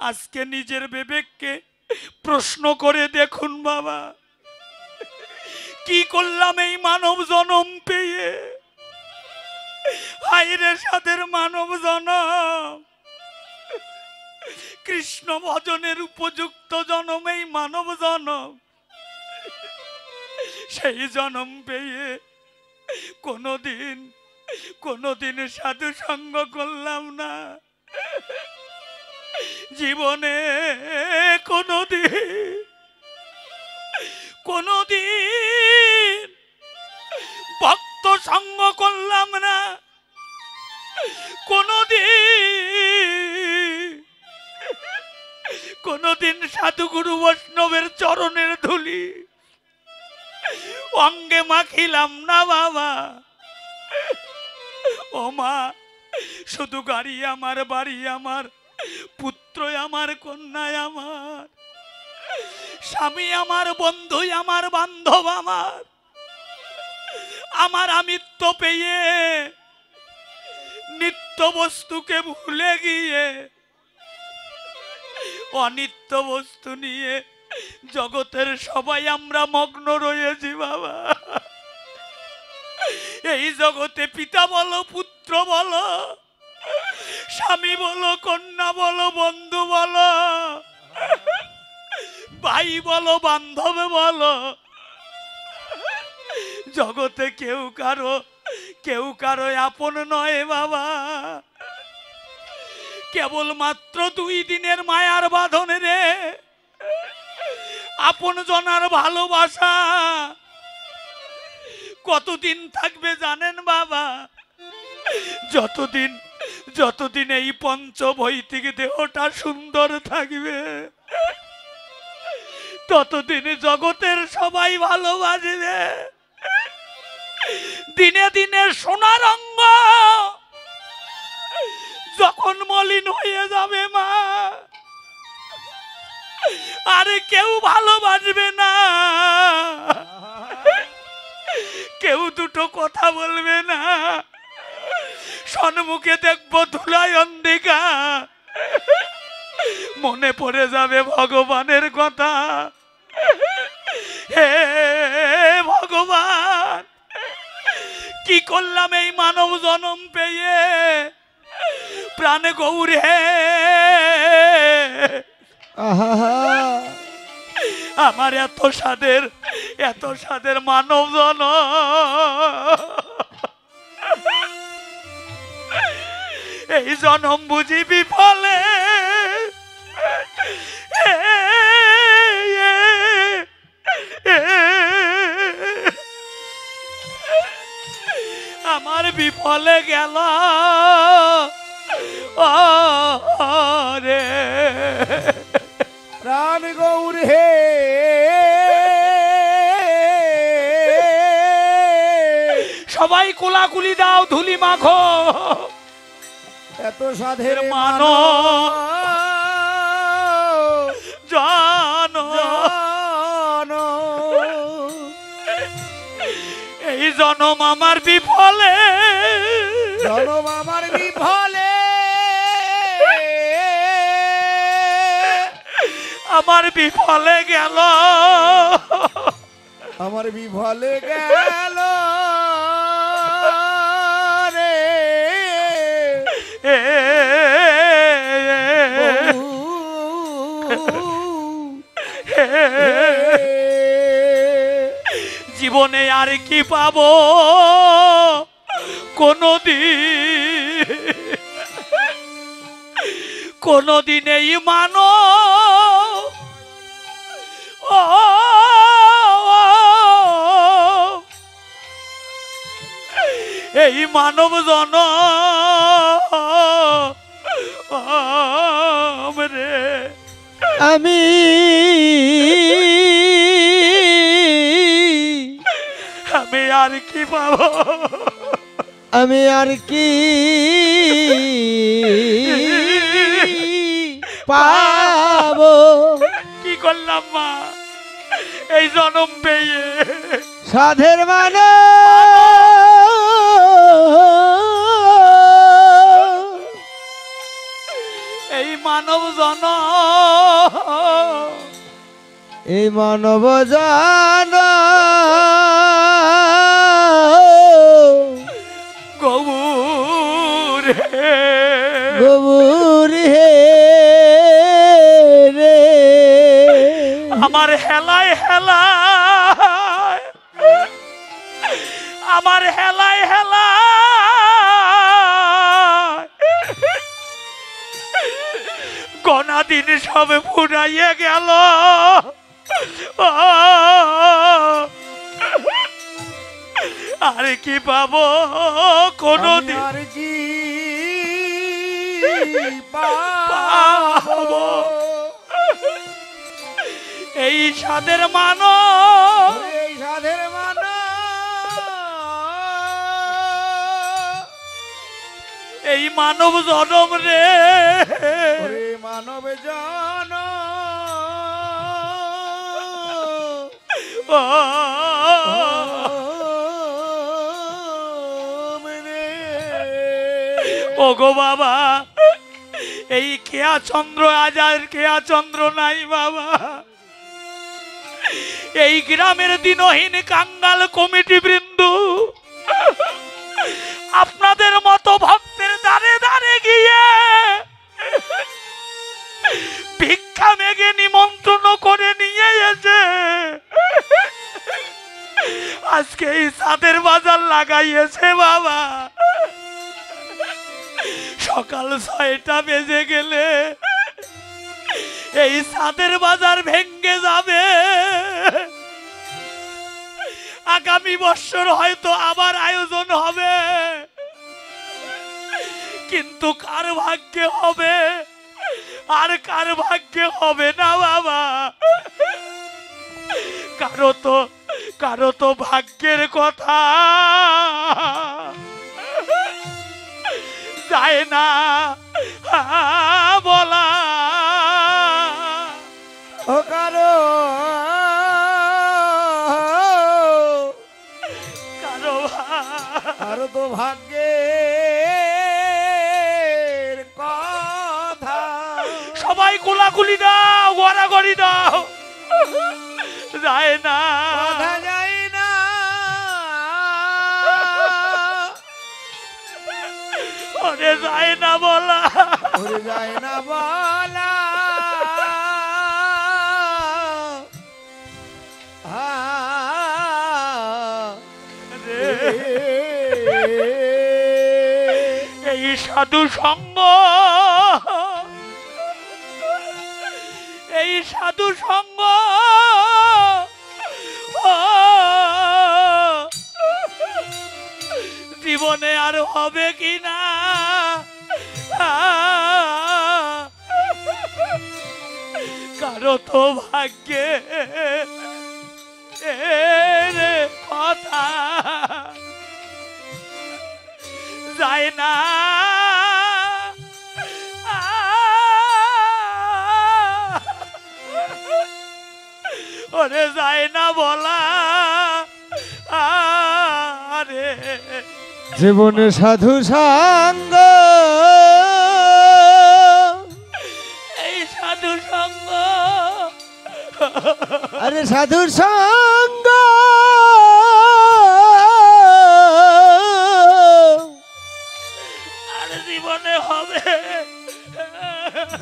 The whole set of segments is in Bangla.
আজকে নিজের বিবেককে প্রশ্ন করে দেখুন বাবা, কি করলাম এই মানব জনম পেয়ে। হায়রে সাধের মানব জনম, কৃষ্ণ ভজনের উপযুক্ত জনম এই মানব জনম। সেই জনম পেয়ে কোনোদিন সাধু সঙ্গ করলাম না। জীবনে কোনোদিন ভক্ত সঙ্গ করলাম না। কোনোদিন সাধুগুরু বৈষ্ণবের চরণের ধুলি অঙ্গে মাখিলাম না বাবা। ও মা, শুধু গাড়ি আমার, বাড়ি আমার, পুত্র আমার, কন্যা আমার, স্বামী আমার, বন্ধু আমার, বান্ধব আমার আমিত্ব পেয়ে নিত্য বস্তুকে ভুলে গিয়ে অনিত্য বস্তু নিয়ে জগতের সবাই আমরা মগ্ন রয়েছি বাবা। এই জগতে পিতা বলো, পুত্র বলো, স্বামী বলো, কন্যা বলো, বন্ধু বলো, ভাই বলো, বান্ধব বলো, জগতে কেউ কারো আপন নয় বাবা। কেবল মাত্র 2 দিনের মায়ার বাঁধনে রে আপন জনার ভালোবাসা কতদিন থাকবে জানেন বাবা? যতদিন এই পঞ্চভৌতিক দেহটা সুন্দর থাকবে, ততদিন জগতের সবাই ভালোবাসবে। দিনে দিনে সোনার অঙ্গ যখন মলিন হয়ে যাবে মা, আরে কেউ ভালোবাসবে না, কেউ দুটো কথা বলবে না। সম্মুখে দেখবো ধুলায় অন্ধকার, মনে পড়ে যাবে ভগবানের কথা। হে ভগবান, কি করলাম এই মানব জনম পেয়ে? প্রাণ গৌর হে, আমার এত সাদের মানব জনম, এই জনম বুঝি বিফলে। আমার বিফলে গেল রে প্রাণ গৌর হে। সবাই কোলাকুলি দাও, ধুলি মাখো। এত সাধের মানো জানো, এই জনম আমার বিফলে, জনম আমার বিফলে, আমার বিফলে গেল, আমার বিফলে গেল রে। জীবনে আর কি পাবো কোনদিন এই মানো এই মানব জনম রে। আমি আর কি পাবো, আমি আর কি পাবো? কি করলাম মা এই জনম পেয়ে? সাধের মানে এই মানব জন এই মানব জান গবুর গবুর হে রে আমার হেলায় হেলায় আমার হেলায় হেলায় গনা দিন সবে ফুরাইয়ে গেল আর কি পাবো কোনদিন আর কি পাবো এই সাদের মানব এই সাধের মান এই মানব জনম রে ওরে মানব জন ও ওগো বাবা এই কেয়া চন্দ্র আজ আর কেয়া চন্দ্র নাই বাবা এই গ্রামের দিনহীন কাঙ্গাল কমিটি বৃন্দ আপনাদের মতো ভক্তের দ্বারে দ্বারে গিয়ে ভিক্ষা মেঘে নিমন্ত্রণ করে নিয়ে এসে আজকে এই চাঁদের বাজার লাগাইয়েছে বাবা সকাল 6টা বেজে গেলে এই চাঁদের বাজার ভেঙ্গে যাবে আগামী বছর হয়তো আবার আয়োজন হবে কিন্তু কার ভাগ্যে হবে আর কার ভাগ্যে হবে না বাবা কারো তো ভাগ্যের কথা যায় না বলা ও কারো কারো কারো তো ভাগ্যের কথা সবাই কোলাকুলি দাও গড়াগড়ি দাও যায় না কথা যায় না ওরে যায় না বলা ওরে যায় না বলা রে এই সাধু সঙ্গ এই সাধু সঙ্গ জীবনে আর হবে কি না কারো তো ভাগ্যে কথা যায় না ওরে যায় না বলা আরে জীবনে সাধু সঙ্গ এই সাধু সঙ্গ আরে সাধুর সঙ্গ আর জীবনে হবে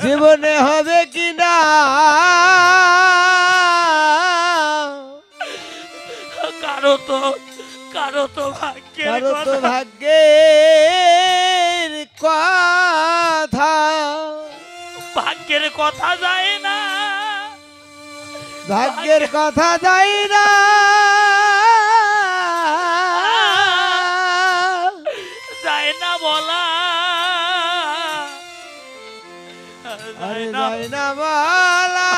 জীবনে হবে কি না কারো তো ভাগ্যের কারো তো কথা ভাগ্যের কথা ভাগ্যের কথা যায় না ভাগ্যের কথা যায় না যায় না বলা আরে যায় না যায় না বলা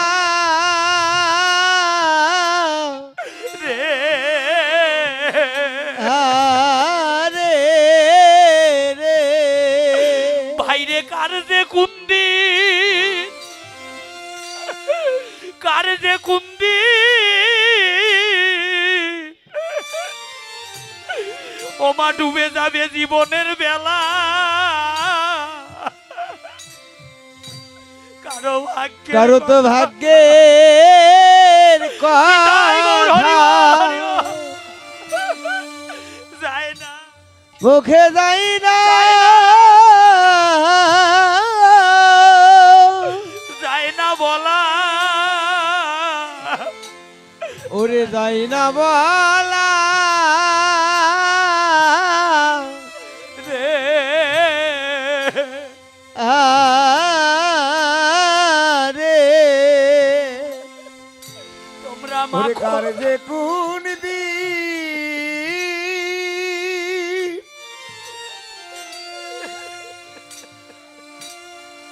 রে আরে রে বাইরে কার যে কুন্দি কার যে কুন্দি ওমা ডুবে যাবে জীবনের বেলা কারো ভাগ্যে কারো তো ভাগ্যের তাই গৌর হরি কথা বল, হরি বল। যায় না মুখে যাই না যায় না বলা ওরে যাই না বলা রে আরে তোমরা ওরে মাখো কার যে কোন দি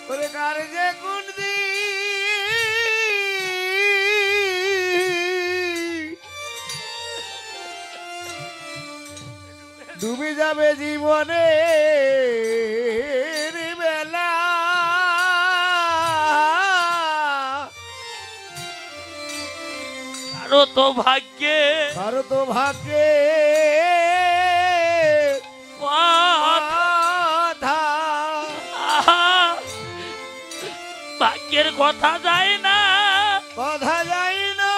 ওরে কার যে কোন দি ডুবে যাবে জীবনে বেলা কারো তো ভাগ্যে কারো তো ভাগ্যে কথা আহা, ভাগ্যের কথা যায় না কথা যায় না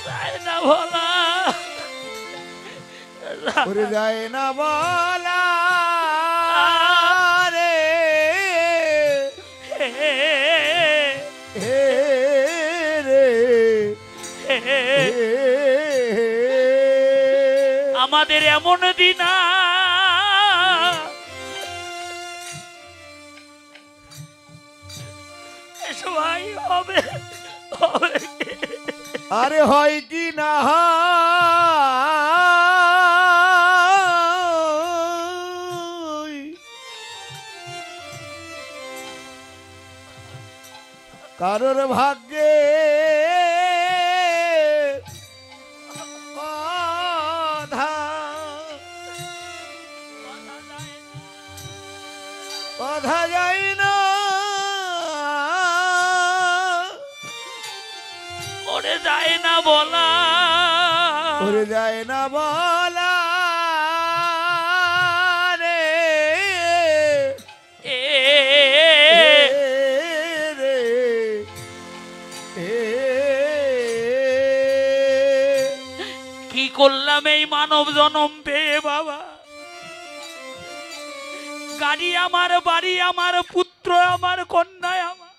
যায় না বলা ওরে যায় না বলা রে হে, হে রে হে, হে। আমাদের এমন দিন সবাই হবে হবে কি? আরে হয় কি না হয় কারোর ভাগ্যে কথা কথা যায় না ওরে যায় না বলা ওরে যায় না বলা রে এ রে কি করলাম এই মানব জনম পেয়ে বাবা গাড়ি আমার বাড়ি আমার পুত্র আমার কন্যা আমার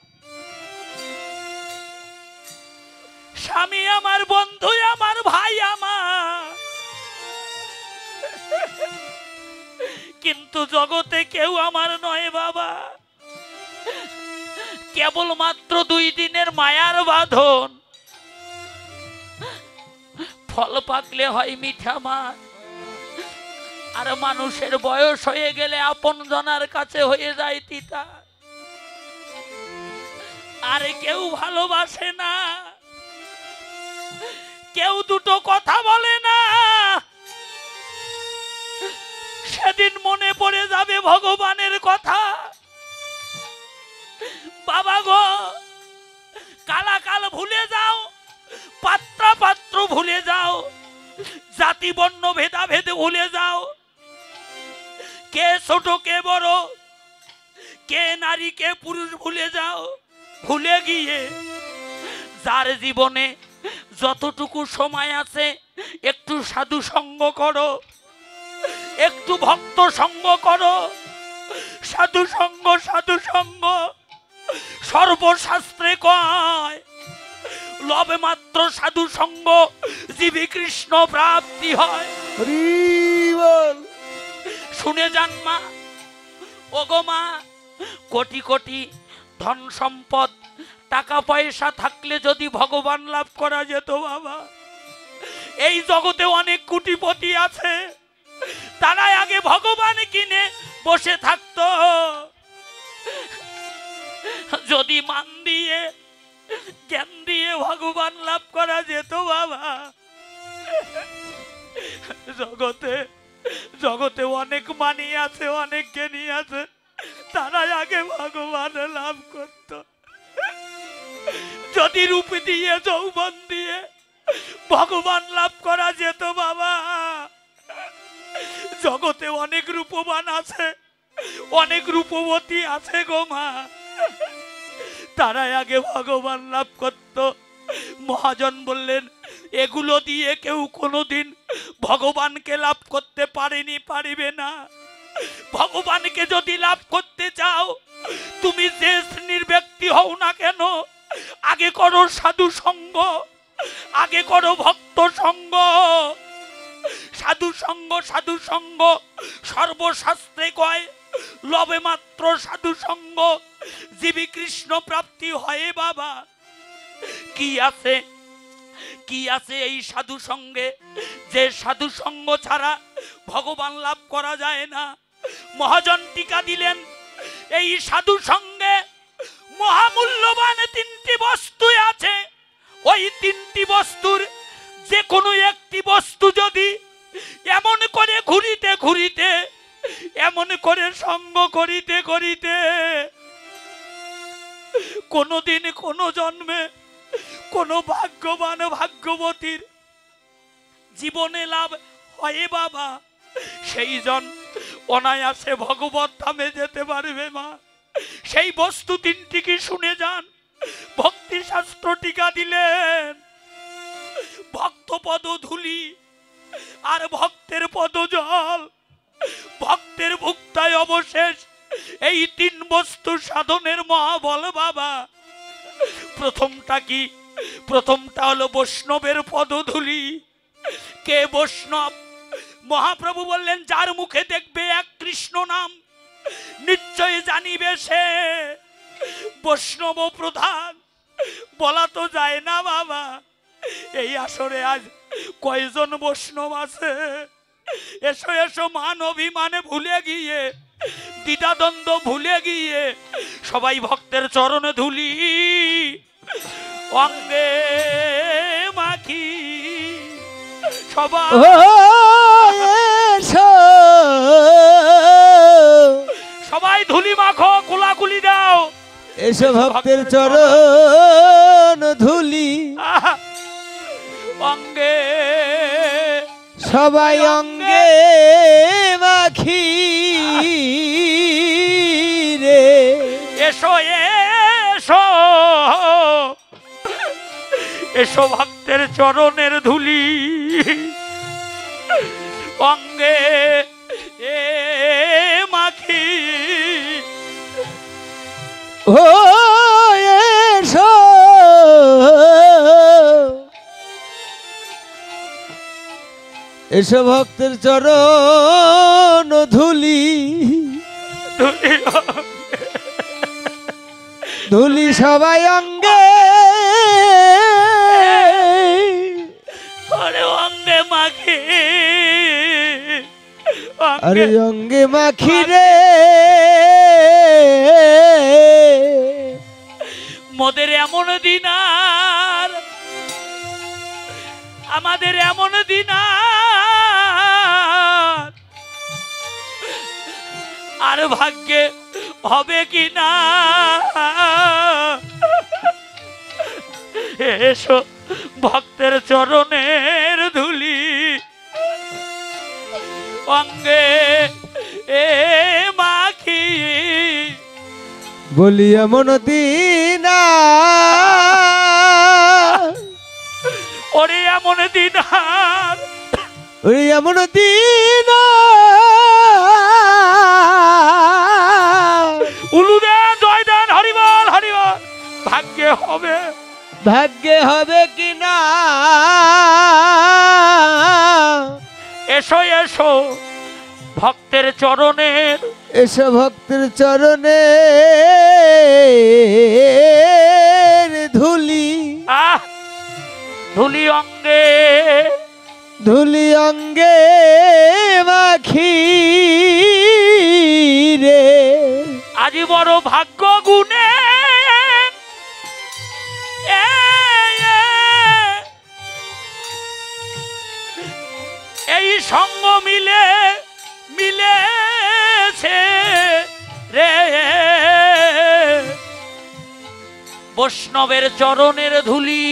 স্বামী আমার বন্ধু আমার ভাই আমার কিন্তু জগতে কেউ আমার নয় বাবা কেবলমাত্র 2 দিনের মায়ার বাঁধন ফল পাকলে হয় মিঠা মাছ আর মানুষের বয়স হয়ে গেলে আপন জনার কাছে হয়ে যায় তিতা আর কেউ ভালোবাসে না কেউ দুটো কথা বলে না সেদিন মনে পড়ে যাবে ভগবানের কথা বাবা গো কালাকাল ভুলে যাও পাত্রা পাত্র ভুলে যাও জাতি বর্ণ ভেদাভেদ ভুলে যাও কে ছোট কে বড় কে নারী কে পুরুষ ভুলে যাও ভুলে গিয়ে যার জীবনে যতটুকু সময় আছে একটু সাধু সঙ্গ করো একটু ভক্ত সঙ্গ করো সাধু সঙ্গ সর্বশাস্ত্রে কয় লবে মাত্র সাধু সঙ্গ জীবে কৃষ্ণ প্রাপ্তি হয় হরি বল শুনে যান মা ওগো মা কোটি কোটি ধন সম্পদ টাকা পয়সা থাকলে যদি ভগবান লাভ করা যেত বাবা এই জগতে অনেক কোটিপতি আছে তারা আগে ভগবান কিনে বসে থাকতো যদি মান দিয়ে জ্ঞান দিয়ে ভগবান লাভ করা যেত বাবা জগতে জগতে অনেক মানি আছে অনেক জ্ঞানী আছে তারা আগে ভগবান লাভ করত যদি রূপ দিয়ে যৌবন দিয়ে ভগবান লাভ করা যেত বাবা জগতে অনেক রূপবান আছে অনেক রূপবতী আছে গো মা, তারাই আগে ভগবান লাভ করত। মহাজন বললেন এগুলো দিয়ে কেউ কোনোদিন ভগবানকে লাভ করতে পারেনি, পারিবে না। ভগবানকে যদি লাভ করতে চাও, তুমি যে শ্রেণীর ব্যক্তি হও না কেন, আগে করো সাধু সঙ্গ, আগে করো ভক্ত সঙ্গ। সাধু সঙ্গ, সাধু সঙ্গ সর্বশাস্ত্রে কয়, লবে মাত্র সাধু সঙ্গ জীবী কৃষ্ণ প্রাপ্তি হয় বাবা। কি আছে, কি আছে এই সাধু সঙ্গে, যে সাধু সঙ্গ ছাড়া ভগবান লাভ করা যায় না। মহাজন টিকা দিলেন, এই সাধু সঙ্গে মহামূল্যবান তিনটি বস্তু আছে। ওই তিনটি বস্তুর যে কোনো একটি বস্তু যদি এমন করে ঘুরিতে ঘুরিতে, এমন করে সঙ্গ করিতে করিতে কোনদিন কোন জন্মে কোন ভাগ্যবান ভাগ্যবতীর জীবনে লাভ হয় বাবা, সেই জন অনায়াসে ভগবত ধামে যেতে পারবে মা। সেই বস্তু তিনটি কি শুনে যান। ভক্তি শাস্ত্র টিকা দিলেন, ভক্ত পদ ধূলি আর ভক্তের পদ জল, ভক্তের ভুক্তায় অবশেষ, এই তিন বস্তু সাধনের মহাবল বাবা। প্রথমটা কি? প্রথমটা হলো বৈষ্ণবের পদধূলি। কে বৈষ্ণব? মহাপ্রভু বললেন যার মুখে দেখবে এক কৃষ্ণ নাম, নিশ্চয় জানিবে সে বৈষ্ণব প্রধান। বলা তো যায় না বাবা, এই আসরে আজ কয়জন বৈষ্ণব আছে? এসো এসো, মান অভিমানে ভুলে গিয়ে, দ্বিধাদ্বন্দ্ব ভুলে গিয়ে সবাই ভক্তের চরণে ধুলি অঙ্গে মাখি। সবাই সবাই ধুলি মাখো, কোলাকুলি দাও, এসো ভক্তের চরণ ধুলি অঙ্গে, সবাই অঙ্গে মাখি রে। এসো এসো এসো ভক্তের চরণের ধুলি অঙ্গে এ মাখি। ও এসো এসো ভক্তের চরণ ধুলি, ধুলি সবাই অঙ্গে, আরে অঙ্গে মাখি, আরে অঙ্গে মাখি রে। মোদের এমন দিন আর, আমাদের এমন দিন আর ভাগ্যে হবে কি না। এসো ভক্তের চরণের ধুলি অঙ্গে এ মাখি। বলি এমন দিন ওরে এমন দিন আর, ওরে এমন দিন উলুদে জয় দেন, হরিবল হরিবল। ভাগ্যে হবে, ভাগ্যে হবে কিনা। এসো এসো ভক্তের চরণের, এসো ভক্তের চরণে ধুলি, ধুলি অঙ্গে, ধুলি অঙ্গে মাখি রে। আজি বড় ভাগ্য গুণে এই সঙ্গ মিলে মিলেছে রে। বৈষ্ণবের চরণের ধুলি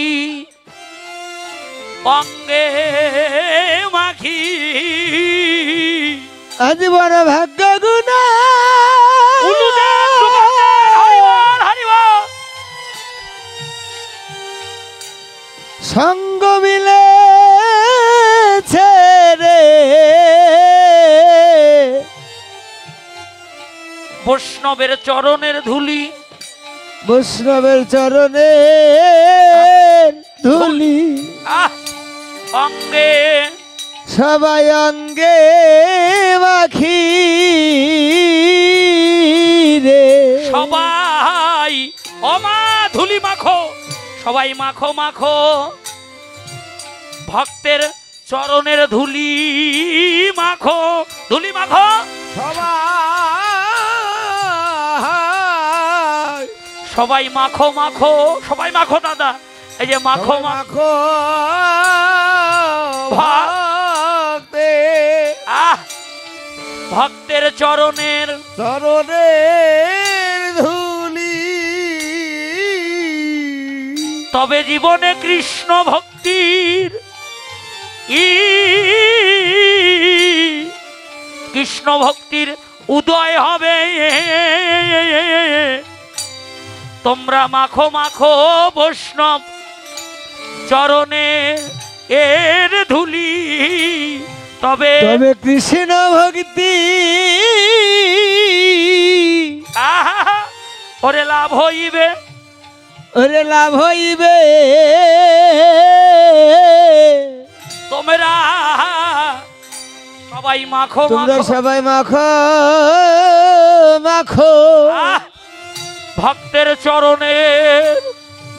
অঙ্গে মাখি। আজ বড় ভাগ্য গুণা বৈষ্ণবের চরণের ধুলি, বৈষ্ণবের চরণে ধুলি আহ অঙ্গে সবাই অঙ্গে মাখি রে সবাই অমা ধুলি মাখো, সবাই মাখো মাখো ভক্তের চরণের ধুলি মাখো, ধুলি মাখো সবাই সবাই মাখো মাখো, সবাই মাখো দাদা, এই যে মাখো মাখো ভক্তে আহ ভক্তের চরণের চরণের ধুলি তবে জীবনে কৃষ্ণ ভক্তির কৃষ্ণ ভক্তির উদয় হবে। তোমরা মাখো মাখো বৈষ্ণব চরণে এর ধুলি, তবে তবে কৃষ্ণ ভক্তি আহা ওরে লাভ হইবে, ওরে লাভ হইবে। তোমরা সবাই মাখো তোমরা মাখো সবাই মাখো মাখো আহ, ভক্তের চরণে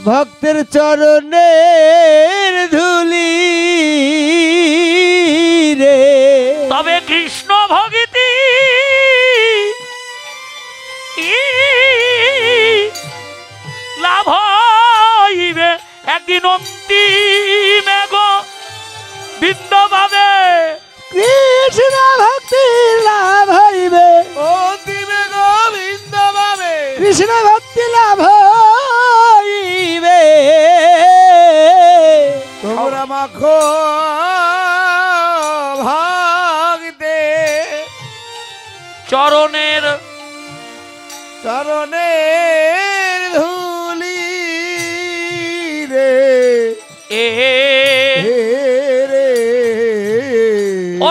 ভক্তের চরণের ধুলি রে তবে কৃষ্ণ ভক্তি লাভ হইবে। একদিন অন্তিম গো বিন্দভাবে কৃষ্ণ ভক্তি লাভ হইবে, অন্তিমে গোবিন্দ ভাবে কৃষ্ণ ভক্তি লাভ হইবে। তোমরা মাখো ভক্তে চরণের চরণের